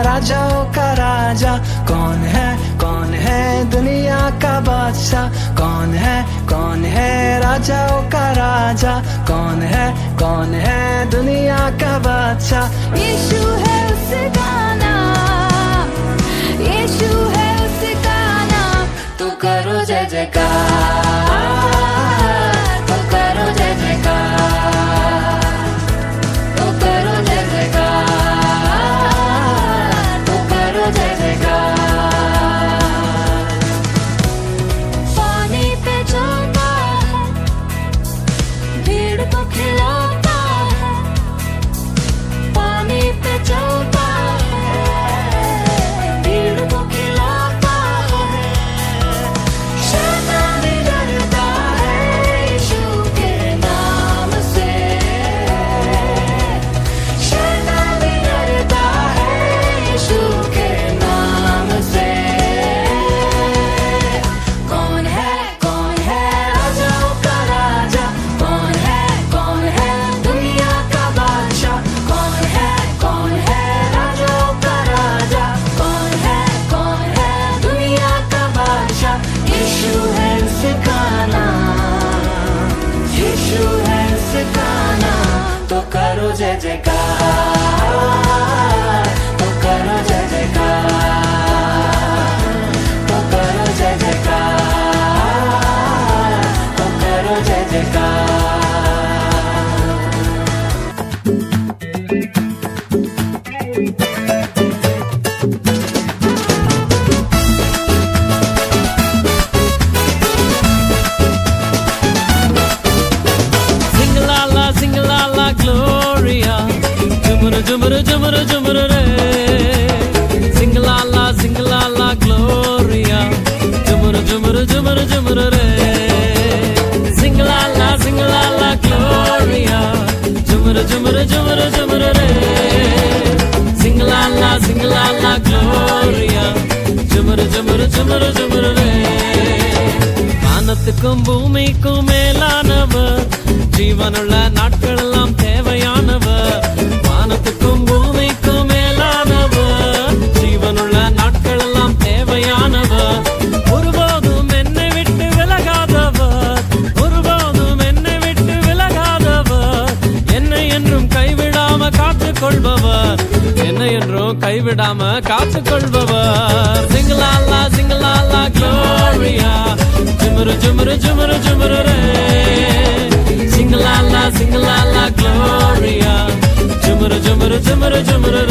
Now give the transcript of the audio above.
राजाओं का राजा कौन है दुनिया का बादशाह कौन है राजाओं का राजा कौन है दुनिया का बादशाह। यीशु है उसका नाम, यीशु है उसका नाम। तू करो जय जयकार, तू करो जय जयकार, तू करो जय जयकार, तू करो जय जयकार। पानी पे चलता है, भीड़ को खिलाता है। पानी पे चलता है, भीड़ को खिलाता है। शैतान डरता है यीशु के नाम से, शैतान डरता है यीशु के नाम से। कौन है राजाओं का राजा कौन है दुनिया का बादशाह कौन है राजाओं का राजा कौन है दुनिया का बादशाह। यीशु है उसका नाम, यीशु है उसका नाम। तो करो जय जयकार, तो करो जय जयकार, तो करो जय जयकार, तो करो जय जयकार। Sing la la Gloria, jumur jumur jumur re. Sing la la Gloria, jumur jumur re. Sing la la Gloria, jumur jumur re. Sing la la Gloria, jumur re. வானத்துக்கும் பூமிக்கும் மேலானவர், ஜீவனுள்ள நாட்களெல்லாம் தேவையானவர். வானத்துக்கும் பூமிக்கும் மேலானவர், ஜீவனுள்ள நாட்களெல்லாம் தேவையானவர். ஒருபோதும் என்னை விட்டு விலகாதவர், ஒருபோதும் என்னை விட்டு விலகாதவர். என்னை என்றும் கைவிடாம காத்துக்கொள்பவர், என்னை என்றும் கைவிடாம காத்துக்கொள்பவர். சிங்கலாலா சிங்கலாலா Gloria, jumur re. Sing la la Gloria, jumur re.